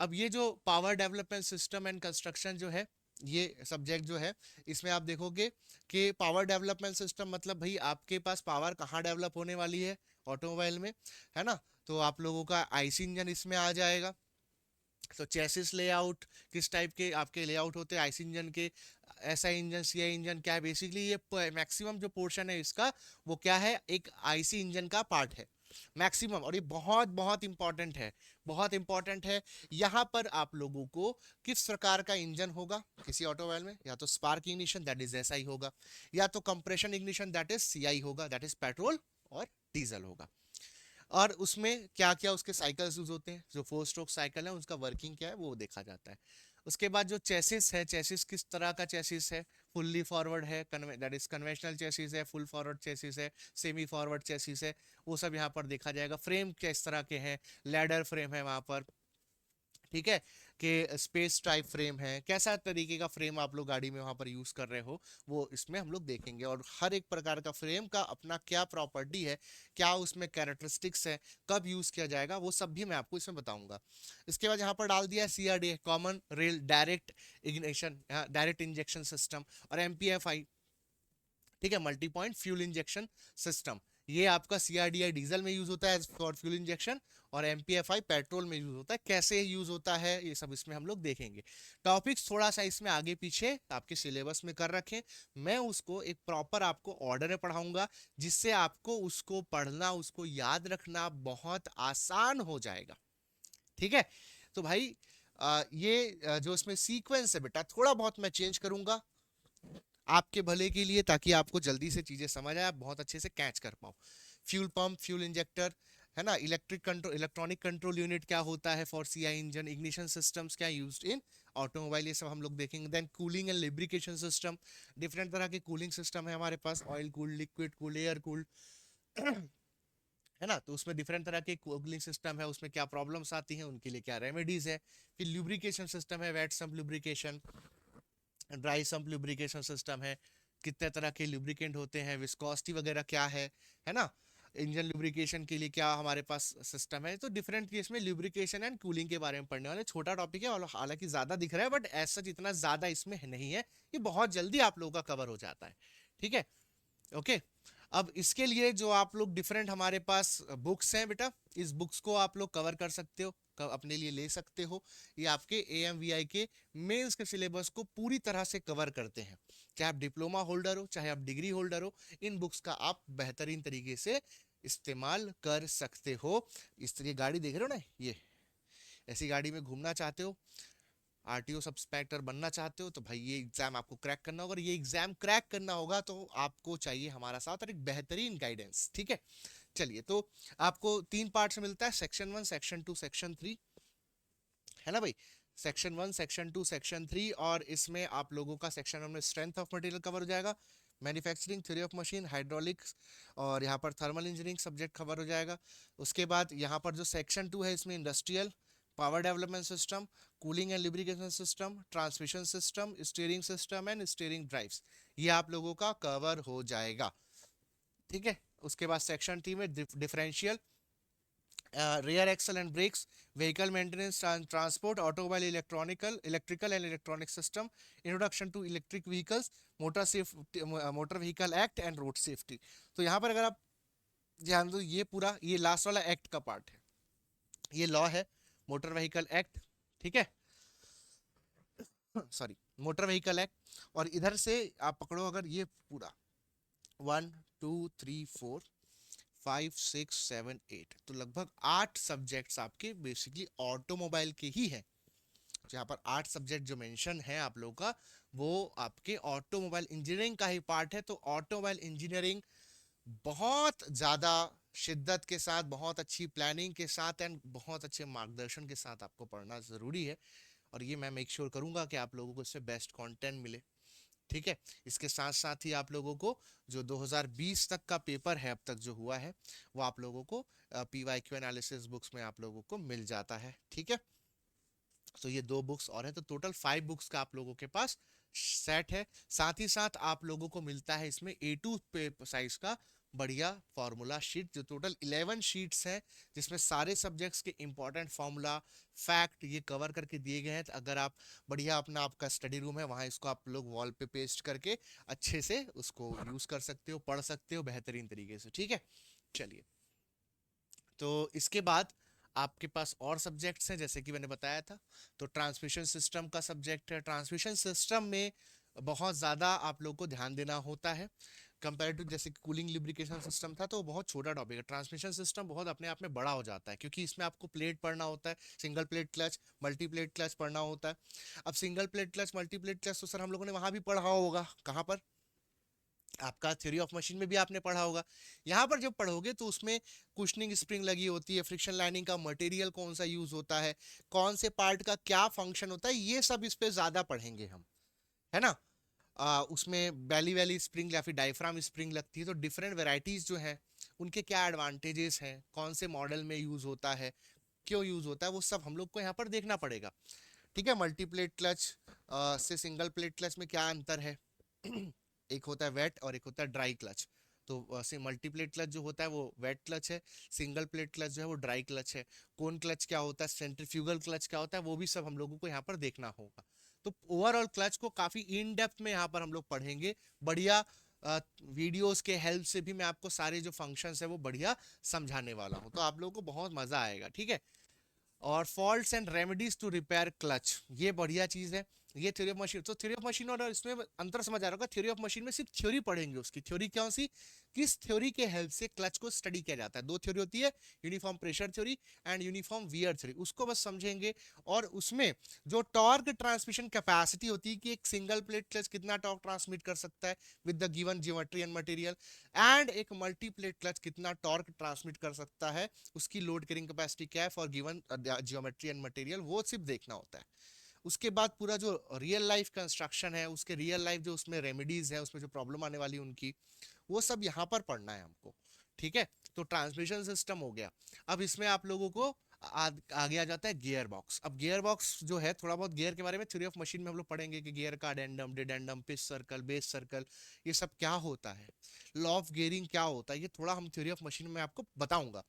अब ये जो power development system and construction जो है, ये सब्जेक्ट जो है, इसमें आप देखोगे कि पावर डेवलपमेंट सिस्टम मतलब भाई आपके पास पावर कहाँ डेवलप होने वाली है, ऑटोमोबाइल में, है ना। तो आप लोगों का आईसी इंजन इसमें आ जाएगा। तो चेसिस लेआउट, किस टाइप के आपके लेआउट होते हैं आईसी इंजन के, ऐसा इंजन, सीआई इंजन क्या है, बेसिकली ये मैक्सिमम जो पोर्शन है इसका वो क्या है, एक आईसी इंजन का पार्ट है। मैक्सिमम। और ये बहुत बहुत इंपॉर्टेंट है, बहुत इंपॉर्टेंट है। यहाँ पर आप लोगों को किस प्रकार का इंजन होगा किसी ऑटोमोबाइल में, या तो spark ignition that is SI होगा, या तो compression ignition that is CI होगा, दैट इज पेट्रोल और डीजल होगा। और उसमें क्या क्या उसके साइकिल्स यूज होते हैं, जो फोर स्ट्रोक साइकिल है उसका वर्किंग क्या है वो देखा जाता है। उसके बाद जो चेसिस है, चेसिस किस तरह का चेसिस है, फुल्ली फॉरवर्ड है दैट इज कन्वेंशनल चेसिस है, फुल फॉरवर्ड चेसिस है, सेमी फॉरवर्ड चेसिस है, वो सब यहाँ पर देखा जाएगा। फ्रेम किस तरह के हैं, लैडर फ्रेम है वहां पर, ठीक है, कि स्पेस टाइप फ्रेम है, कैसा तरीके का फ्रेम आप लोग गाड़ी में वहां पर यूज कर रहे हो वो इसमें हम लोग देखेंगे। और हर एक प्रकार का फ्रेम का अपना क्या प्रॉपर्टी है, क्या उसमें कैरेक्टरिस्टिक्स है, कब यूज किया जाएगा, वो सब भी मैं आपको इसमें बताऊंगा। इसके बाद यहाँ पर डाल दिया CRD, common rail direct ignition, direct injection system, और एमपीएफआई, ठीक है, multi point fuel injection system. ये आपका सीआरडीआई डीजल में यूज होता है फॉर फ्यूल इंजेक्शन, और एमपीएफआई पेट्रोल में यूज होता है। कैसे यूज होता है ये सब इसमें हम लोग देखेंगे। टॉपिक्स थोड़ा सा इसमें आगे पीछे आपके सिलेबस में कर रखें, मैं उसको एक प्रॉपर आपको ऑर्डर में पढ़ाऊंगा, जिससे आपको उसको पढ़ना, उसको याद रखना बहुत आसान हो जाएगा, ठीक है। तो भाई जो इसमें सीक्वेंस है बेटा, थोड़ा बहुत मैं चेंज करूंगा आपके भले के लिए, ताकि आपको जल्दी से चीजें समझ आए, आप बहुत अच्छे से कैच कर पाओ। फ्यूल पंप, फ्यूल इंजेक्टर, है ना, electric control, electronic control unit क्या होता है for CI engine, ignition systems क्या यूज्ड इन ऑटोमोबाइल, ये सब हम लोग देखेंगे। Then cooling and lubrication system, different तरह के कूलिंग सिस्टम है हमारे पास, oil cooled, liquid cooled, air cooled, है ना। तो उसमें डिफरेंट तरह के कूलिंग सिस्टम है, उसमें क्या प्रॉब्लम्स आती हैं, उनके लिए क्या रेमेडीज है। फिर लुब्रिकेशन सिस्टम है, wet sump lubrication, dry sump lubrication system है, कितने तरह के लुब्रिकेंट होते हैं, विस्कोसिटी वगैरह क्या है ना। इंजन लुब्रिकेशन के लिए क्या हमारे पास सिस्टम है। तो डिफरेंट केस में लुब्रिकेशन एंड कूलिंग के बारे में पढ़ने वाले, छोटा टॉपिक है, और हालांकि ज्यादा दिख रहा है बट ऐसा इतना ज्यादा इसमें नहीं है, ये बहुत जल्दी आप लोगों का कवर हो जाता है, ठीक है, ओके। अब इसके लिए जो आप लोग डिफरेंट हमारे पास बुक्स हैं बेटा, इस बुक्स को आप लोग कवर कर सकते हो, अपने लिए ले सकते हो। ये आपके AMVI के मेंस के सिलेबस को पूरी तरह से कवर करते हैं। चाहे आप डिप्लोमा होल्डर हो, चाहे आप डिग्री होल्डर हो, इन बुक्स का आप बेहतरीन तरीके से इस्तेमाल कर सकते हो। इस तरह गाड़ी देख रहे हो ना, ये ऐसी गाड़ी में घूमना चाहते हो, आरटीओ सब इंस्पेक्टर बनना चाहते हो, तो भाई ये एग्जाम आपको क्रैक करना होगा। और ये एग्जाम क्रैक करना होगा तो आपको चाहिए हमारा साथ और एक बेहतरीन गाइडेंस, ठीक है। चलिए, तो आपको 3 पार्ट मिलता है, सेक्शन 1, सेक्शन 2, सेक्शन 3, है ना भाई। सेक्शन 1, सेक्शन 2, सेक्शन 3, और इसमें आप लोगों का सेक्शन 1 में स्ट्रेंथ ऑफ मटेरियल कवर हो जाएगा, manufacturing, theory of machine, hydraulics, और यहाँ पर थर्मल इंजीनियरिंग सब्जेक्ट कवर हो जाएगा। उसके बाद यहाँ पर जो सेक्शन 2 है, इसमें industrial, power development system, cooling and lubrication system, transmission system, steering system and steering drives, ये आप लोगों का कवर हो जाएगा, ठीक है। उसके बाद सेक्शन 3 में differential, rear axle and brakes, vehicle maintenance and transport, automobile electrical and electronic system, introduction to electric vehicles, motor vehicle act and road safety। तो यहाँ पर अगर आप ध्यान दो, ये पूरा ये लास्ट वाला एक्ट का पार्ट है, ये लॉ है, मोटर व्हीकल एक्ट, ठीक है, सॉरी, मोटर व्हीकल एक्ट। और इधर से आप पकड़ो, अगर ये पूरा 1 2 3 4 5 6 7 8, तो लगभग 8 सब्जेक्ट्स आपके बेसिकली ऑटोमोबाइल के ही हैं। यहाँ पर 8 सब्जेक्ट जो मेंशन है आप लोगों का, वो आपके ऑटोमोबाइल इंजीनियरिंग का ही पार्ट है। तो ऑटोमोबाइल इंजीनियरिंग बहुत ज़्यादा शिद्दत के साथ, बहुत अच्छी प्लानिंग के साथ एंड बहुत अच्छे मार्गदर्शन के साथ आपको पढ़ना ज़रूरी है। और ये मैं मेक श्योर करूंगा कि आप लोगों को इससे बेस्ट कंटेंट मिले, ठीक है। इसके साथ साथ ही आप लोगों को जो 2020 तक का पेपर है अब तक जो हुआ है, वो आप लोगों को PYQ एनालिसिस बुक्स में आप लोगों को मिल जाता है, ठीक है। तो ये 2 बुक्स और है, तो टोटल 5 बुक्स का आप लोगों के पास सेट है। साथ ही साथ आप लोगों को मिलता है इसमें A2 साइज का बढ़िया फॉर्मूला शीट, जो टोटल 11 शीट्स है, जिसमें सारे सब्जेक्ट्स के इंपॉर्टेंट फॉर्मूला, फैक्ट ये कवर करके दिए गए हैं। तो अगर आप बढ़िया अपना आपका स्टडी रूम है वहाँ, इसको आप लोग वॉल पे पेस्ट करके अच्छे से उसको यूज कर सकते हो, पढ़ सकते हो बेहतरीन तरीके से, ठीक है। चलिए, तो इसके बाद आपके पास और सब्जेक्ट्स हैं, जैसे कि मैंने बताया था। तो ट्रांसमिशन सिस्टम का सब्जेक्ट है, ट्रांसमिशन सिस्टम में बहुत ज़्यादा आप लोग को ध्यान देना होता है। कंपेयर टू जैसे कूलिंग लिब्रिकेशन सिस्टम था तो वो बहुत छोटा टॉपिक है। ट्रांसमिशन सिस्टम बहुत अपने आप में बड़ा हो जाता है, क्योंकि इसमें आपको प्लेट पढ़ना होता है, single plate clutch, multi plate clutch पढ़ना होता है। अब single plate clutch, multi plate clutch तो सर हम लोगों ने वहां भी पढ़ा होगा, कहाँ पर, आपका थ्योरी ऑफ मशीन में भी आपने पढ़ा होगा। यहाँ पर जब पढ़ोगे तो उसमें कुशनिंग स्प्रिंग लगी होती है, फ्रिक्शन लाइनिंग का मटेरियल कौन सा यूज होता है, कौन से पार्ट का क्या फंक्शन होता है, ये सब इस पे ज्यादा पढ़ेंगे हम, है ना। उसमें बैली वैली स्प्रिंग या फिर डायफ्राम स्प्रिंग लगती है, तो डिफरेंट वेराइटीज जो है उनके क्या एडवांटेजेस हैं, कौन से मॉडल में यूज होता है, क्यों यूज होता है, वो सब हम लोग को यहाँ पर देखना पड़ेगा। ठीक है, मल्टीप्लेट क्लच से सिंगल प्लेट क्लच में क्या अंतर है एक होता है वेट और एक होता है ड्राई क्लच। तो मल्टीप्लेट क्लच जो होता है वो वेट क्लच है, सिंगल प्लेट क्लच जो है वो ड्राई क्लच है। कोन क्लच क्या होता है, सेंट्रीफ्यूगल क्लच क्या होता है, वो भी सब हम लोगों को यहाँ पर देखना होगा। तो ओवरऑल क्लच को काफी इन डेप्थ में यहाँ पर हम लोग पढ़ेंगे, बढ़िया वीडियोस के हेल्प से भी मैं आपको सारे जो फंक्शंस है वो बढ़िया समझाने वाला हूँ, तो आप लोगों को बहुत मजा आएगा। ठीक है, और faults and remedies to repair clutch, ये बढ़िया चीज है। ये थ्योरी ऑफ मशीन, तो थ्योरी ऑफ मशीन और इसमें अंतर समझ आ रहा होगा। थ्योरी ऑफ मशीन में सिर्फ थ्योरी पढ़ेंगे, उसकी थ्योरी कौन सी, किस थ्योरी के हेल्प से क्लच को स्टडी किया जाता है। दो थ्योरी होती है, uniform pressure theory and uniform wear theory, उसको बस समझेंगे। और उसमें जो टॉर्क ट्रांसमिशन कैपेसिटी होती है कि एक सिंगल प्लेट क्लच कितना टॉर्क ट्रांसमिट कर सकता है with the given geometry and material, and एक मल्टी प्लेट क्लच कितना टॉर्क ट्रांसमिट कर सकता है, उसकी लोड कैरिंग कैपेसिटी क्या है for given geometry and material, वो सिर्फ देखना होता है। उसके बाद पूरा जो रियल लाइफ कंस्ट्रक्शन है, उसके रियल लाइफ जो उसमें रेमेडीज है, उसमें जो प्रॉब्लम आने वाली उनकी, वो सब यहाँ पर पढ़ना है हमको। ठीक है, तो ट्रांसमिशन सिस्टम हो गया। अब इसमें आप लोगों को आगे आ जाता है गियर बॉक्स। अब गियर बॉक्स जो है, थोड़ा बहुत गियर के बारे में थ्योरी ऑफ मशीन में हम लोग पढ़ेंगे कि गियर का addendum, dedendum, pitch circle, base circle, ये सब क्या होता है, लॉ ऑफ गियरिंग क्या होता है, ये थोड़ा हम थ्योरी ऑफ मशीन में आपको बताऊंगा।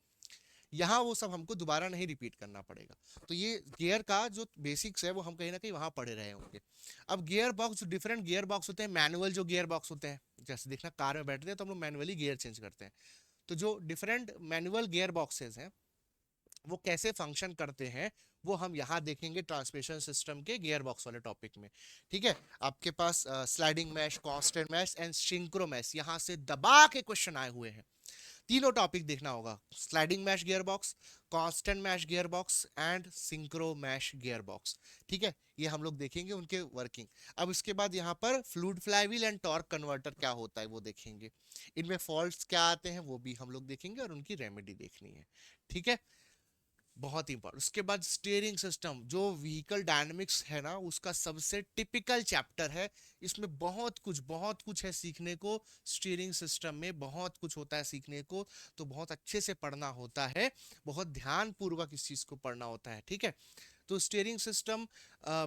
यहाँ वो सब हमको दोबारा नहीं रिपीट करना पड़ेगा। तो ये गियर का जो बेसिक्स है वो हम कहीं ना कहीं वहां पढ़े रहे होंगे। अब gear box, different gear box होते हैं, मैनुअल जो गियर बॉक्स होते हैं, जैसे देखना कार में बैठते हैं तो हम लोग मैनुअली गियर चेंज करते हैं। तो जो डिफरेंट मैनुअल गियर बॉक्सेस हैं वो कैसे फंक्शन करते हैं, वो हम यहाँ देखेंगे ट्रांसमिशन सिस्टम के गियर बॉक्स वाले टॉपिक में। ठीक है, आपके पास sliding mesh, constant mesh and synchro mash, यहाँ से दबा के क्वेश्चन आए हुए हैं। तीनों टॉपिक देखना होगा, sliding mesh gear box, constant mesh gear box and synchro mesh gear box. ठीक है, ये हम लोग देखेंगे उनके वर्किंग। अब इसके बाद यहाँ पर fluid flywheel and torque converter क्या होता है वो देखेंगे, इनमें फॉल्ट्स क्या आते हैं वो भी हम लोग देखेंगे और उनकी रेमेडी देखनी है। ठीक है, बहुत इंपॉर्टेंट। उसके बाद स्टीयरिंग सिस्टम, जो व्हीकल डायनेमिक्स है ना, उसका सबसे टिपिकल चैप्टर है। इसमें बहुत कुछ है सीखने को, स्टीयरिंग सिस्टम में बहुत कुछ होता है सीखने को, तो बहुत अच्छे से पढ़ना होता है, बहुत ध्यान पूर्वक इस चीज को पढ़ना होता है। ठीक है, तो स्टीयरिंग सिस्टम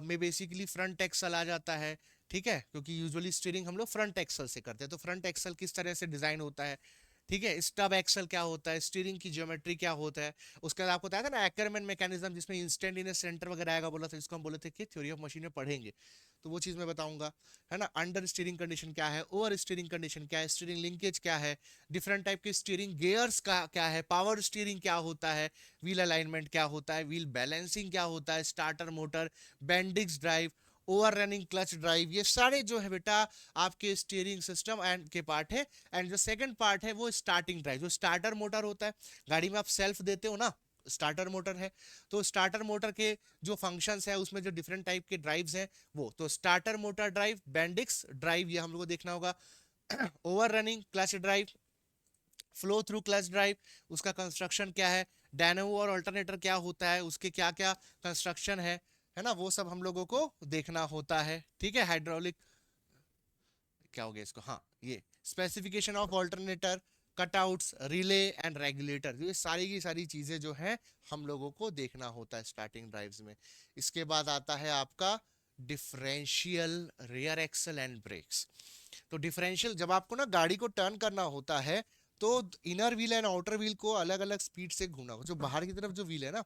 में बेसिकली फ्रंट एक्सल आ जाता है। ठीक है, क्योंकि यूजुअली स्टीयरिंग हम लोग फ्रंट एक्सल से करते हैं, तो फ्रंट एक्सल किस तरह से डिजाइन होता है। ठीक है, स्टब एक्सल क्या होता है, स्टीयरिंग की ज्योमेट्री क्या होता है। उसके बाद आपको बताया था ना एक्करमैन मैकेनिज्म, जिसमें इंस्टेंट इन सेंटर वगैरह आएगा बोला था, जिसको हम बोले थे कि थ्योरी ऑफ मशीन में पढ़ेंगे, तो वो चीज मैं बताऊंगा। है ना, अंडर स्टीयरिंग कंडीशन क्या है, ओवर स्टीयरिंग कंडीशन क्या है, स्टीयरिंग लिंकेज क्या है, डिफरेंट टाइप के स्टीयरिंग गियर्स का क्या है, पावर स्टीयरिंग क्या होता है, व्हील अलाइनमेंट क्या होता है, व्हील बैलेंसिंग क्या होता है, starter motor, Bendix drive, over running clutch drive, ये सारे जो है बेटा आपके स्टीयरिंग सिस्टम एंड के पार्ट है। एंड जो सेकंड पार्ट है वो स्टार्टिंग ड्राइव, जो स्टार्टर मोटर होता है, गाड़ी में आप सेल्फ देते हो ना, स्टार्टर मोटर है। तो स्टार्टर मोटर के जो फंक्शंस है उसमें जो डिफरेंट टाइप के ड्राइव्स हैं वो, तो starter motor drive, Bendix drive, ये हम लोग को देखना होगा। Over running clutch drive, flow through clutch drive, उसका कंस्ट्रक्शन क्या है, डायनेमो और अल्टरनेटर क्या होता है, उसके क्या क्या कंस्ट्रक्शन है ना, वो सब हम लोगों को देखना होता है। ठीक है, हाइड्रोलिक क्या हो गया इसको, हाँ ये specification of alternator, cutouts, relay and regulator, ये सारी की सारी चीजें जो है हम लोगों को देखना होता है स्टार्टिंग ड्राइव्स में। इसके बाद आता है आपका differential rear axle and brakes. तो डिफरेंशियल, जब आपको ना गाड़ी को टर्न करना होता है तो inner wheel and outer wheel को अलग अलग स्पीड से घूमना होगा। जो बाहर की तरफ जो व्हील है ना,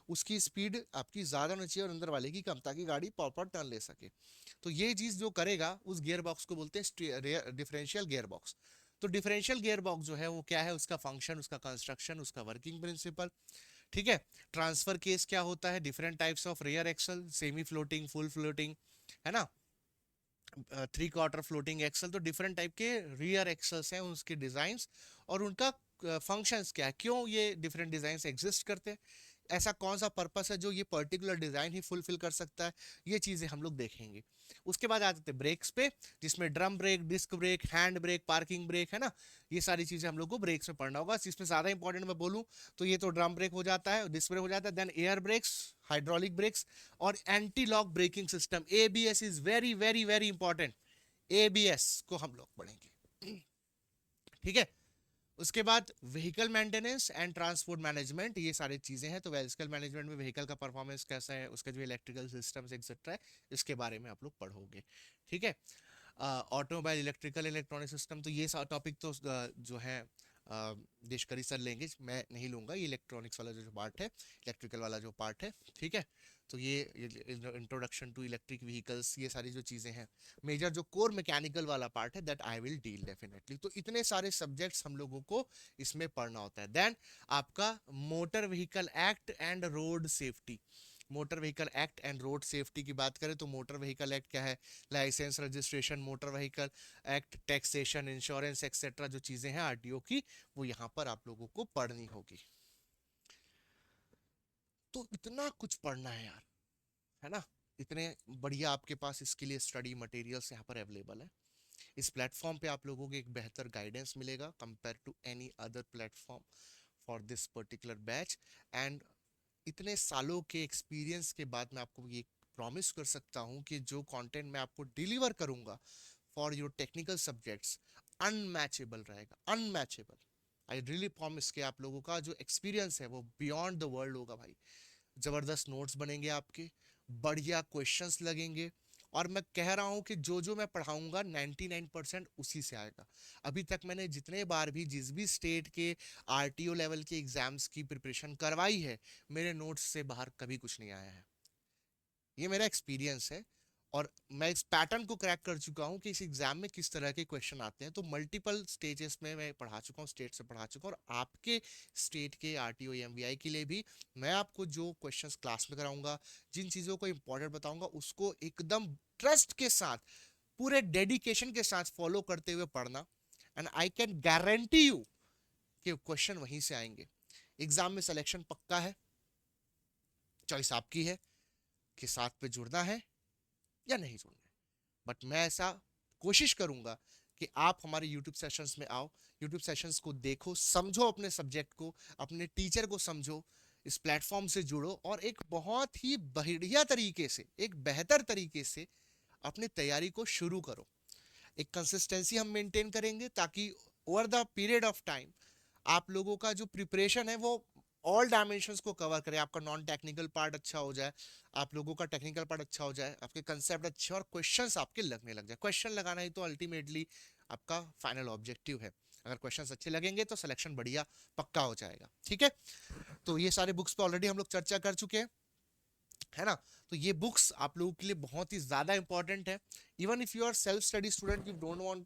उसकी स्पीड आपकी ज्यादा होनी चाहिए और अंदर वाले की कम, ताकि गाड़ी प्रॉपर टर्न ले सके। तो ये चीज जो करेगा उस गियर बॉक्स को बोलते हैं डिफरेंशियल गियर बॉक्स। तो डिफरेंशियल गियर बॉक्स जो है वो क्या है, उसका फंक्शन, उसका कंस्ट्रक्शन, उसका वर्किंग प्रिंसिपल। ठीक है, ट्रांसफर केस क्या होता है, different types of rear axle, semi floating, full floating, है ना। थ्री क्वार्टर फ्लोटिंग एक्सल, तो डिफरेंट टाइप के रियर एक्सल्स हैं, उसके डिजाइंस और उनका फंक्शंस क्या है, क्यों ये डिफरेंट डिजाइंस एग्जिस्ट करते हैं, ऐसा कौन सा पर्पस है जो ये पर्टिकुलर डिजाइन ही फुलफिल कर सकता है, ये चीजें हम लोग देखेंगे। उसके बाद आ जाते हैं ब्रेक्स पे, जिसमें drum brake, disc brake, hand brake, parking brake, है ना, ये सारी चीजें हम लोग को ब्रेक्स में पढ़ना होगा। इसमें ज्यादा इंपॉर्टेंट मैं बोलूं तो ये तो ड्रम ब्रेक हो जाता है, डिस्क ब्रेक हो जाता है, then air brakes, hydraulic brakes और anti lock braking system, ABS is very very very important, ABS को हम लोग पढ़ेंगे। ठीक है। उसके बाद vehicle maintenance and transport management, ये सारी चीजें हैं। तो व्हीकल मैनेजमेंट में व्हीकल का परफॉर्मेंस कैसा है, उसका जो इलेक्ट्रिकल सिस्टम्स एक्सेट्रा है, इसके बारे में आप लोग पढ़ोगे। ठीक है। ऑटोमोबाइल, इलेक्ट्रिकल, इलेक्ट्रॉनिक सिस्टम, तो ये टॉपिक तो जो है देशकरी सर लेंगे, मैं नहीं लूंगा, ये इलेक्ट्रॉनिक्स वाला जो पार्ट है, इलेक्ट्रिकल वाला जो पार्ट है। ठीक है। तो ये इंट्रोडक्शन टू इलेक्ट्रिक व्हीकल्स, ये सारी जो चीज़ें हैं, मेजर जो कोर मैकेनिकल वाला पार्ट है, that I will deal definitely. तो इतने सारे सब्जेक्ट्स हम लोगों को इसमें पढ़ना होता है। देन आपका motor vehicle act and road safety, motor vehicle act and road safety की बात करें तो मोटर व्हीकल एक्ट क्या है, licence, registration, motor vehicle act, taxation, insurance etcetera जो चीजें हैं आरटीओ की, वो यहाँ पर आप लोगों को पढ़नी होगी। तो इतना कुछ पढ़ना है यार, है ना, इतने बढ़िया आपके पास इसके लिए स्टडी मटेरियल्स यहाँ पर अवेलेबल है। इस प्लेटफॉर्म पे आप लोगों को एक बेहतर गाइडेंस मिलेगा compare to any other platform for this particular batch. And इतने सालों के एक्सपीरियंस के बाद मैं आपको ये प्रॉमिस कर सकता हूँ कि जो कंटेंट मैं आपको डिलीवर करूंगा for your technical subjects, unmatchable रहेगा, अनमैचेबल। आई रियली प्रॉमिस कि आप लोगों का जो एक्सपीरियंस है वो बियॉन्ड द वर्ल्ड होगा भाई। जबरदस्त नोट्स बनेंगे आपके, बढ़िया क्वेश्चंस लगेंगे, और मैं कह रहा हूं कि जो जो मैं पढ़ाऊंगा 99% उसी से आएगा। अभी तक मैंने जितने बार भी जिस भी स्टेट के आरटीओ लेवल के एग्जाम्स की प्रिपरेशन करवाई है, मेरे नोट्स से बाहर कभी कुछ नहीं आया है, ये मेरा एक्सपीरियंस है। और मैं इस पैटर्न को क्रैक कर चुका हूँ कि इस एग्जाम में किस तरह के क्वेश्चन आते हैं। तो मल्टीपल स्टेजेस में मैं पढ़ा चुका हूँ, स्टेट से पढ़ा चुका हूँ, और आपके स्टेट के आरटीओ एमवीआई के लिए भी मैं आपको जो क्वेश्चंस क्लास में कराऊंगा, जिन चीज़ों को इंपॉर्टेंट बताऊंगा, उसको एकदम ट्रस्ट के साथ, पूरे डेडिकेशन के साथ फॉलो करते हुए पढ़ना। And I can guarantee you कि क्वेश्चन वहीं से आएंगे। एग्जाम में सिलेक्शन पक्का है, चॉइस आपकी है कि साथ पे जुड़ना है या नहीं जुड़ना है। बट मैं ऐसा कोशिश करूंगा कि आप हमारे YouTube सेशंस में आओ, YouTube सेशंस को देखो, समझो अपने सब्जेक्ट को, अपने टीचर को समझो, इस प्लेटफॉर्म से जुड़ो, और एक बहुत ही बढ़िया तरीके से, एक बेहतर तरीके से अपनी तैयारी को शुरू करो। एक कंसिस्टेंसी हम मेंटेन करेंगे ताकि over the period of time आप लोगों का जो प्रिपरेशन है वो ऑल डायमेंशंस को कवर करे, आपका नॉन टेक्निकल पार्ट अच्छा हो जाए, आप लोगों का टेक्निकल पार्ट अच्छा हो जाए, आपके कंसेप्ट अच्छे और क्वेश्चंस आपके लगने लग जाए। क्वेश्चन लगाना ही तो अल्टीमेटली आपका फाइनल ऑब्जेक्टिव है। अगर क्वेश्चंस अच्छे लगेंगे तो सिलेक्शन बढ़िया पक्का हो जाएगा। ठीक है। तो ये सारे बुक्स पे ऑलरेडी हम लोग चर्चा कर चुके हैं, है ना। तो ये बुक्स आप लोगों के लिए बहुत ही ज्यादा इंपॉर्टेंट है। Even if you are self study student, you don't want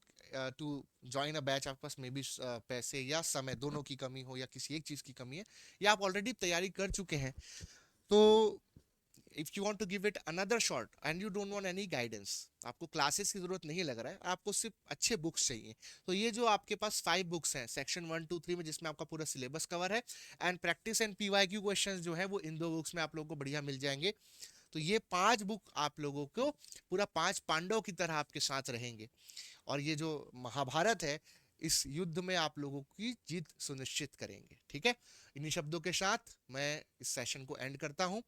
to join a batch, आपके पास मे बी पैसे या समय दोनों की कमी हो, या किसी एक चीज की कमी है, या आप ऑलरेडी तैयारी कर चुके हैं, तो if you want to give it another shot and you don't want any guidance, आपको क्लासेस की जरूरत नहीं लग रहा है, आपको सिर्फ अच्छे बुक्स चाहिए, तो ये जो आपके पास 5 बुक्स हैं सेक्शन 1 2 3 में, जिसमें आपका पूरा सिलेबस कवर है, and practice and PYQ questions जो है वो इन 2 बुक्स में आप लोगों को बढ़िया मिल जाएंगे। तो ये 5 बुक आप लोगों को पूरा 5 पांडव की तरह आपके साथ रहेंगे, और ये जो महाभारत है, इस युद्ध में आप लोगों की जीत सुनिश्चित करेंगे। ठीक है। इन्हीं शब्दों के साथ मैं इस सेशन को एंड करता हूं।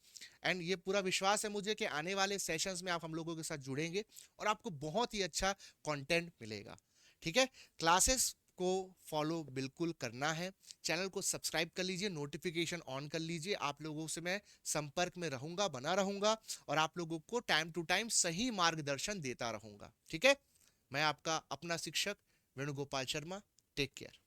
एंड ये पूरा विश्वास है मुझे कि आने वाले सेशंस में आप हम लोगों के साथ जुड़ेंगे और आपको बहुत ही अच्छा कंटेंट मिलेगा। ठीक है। क्लासेस को फॉलो बिल्कुल करना है, चैनल को सब्सक्राइब कर लीजिए, नोटिफिकेशन ऑन कर लीजिए, आप लोगों से मैं संपर्क में रहूंगा, बना रहूंगा, और आप लोगों को टाइम टू टाइम सही मार्गदर्शन देता रहूंगा। ठीक है। मैं आपका अपना शिक्षक वेणुगोपाल शर्मा, टेक केयर।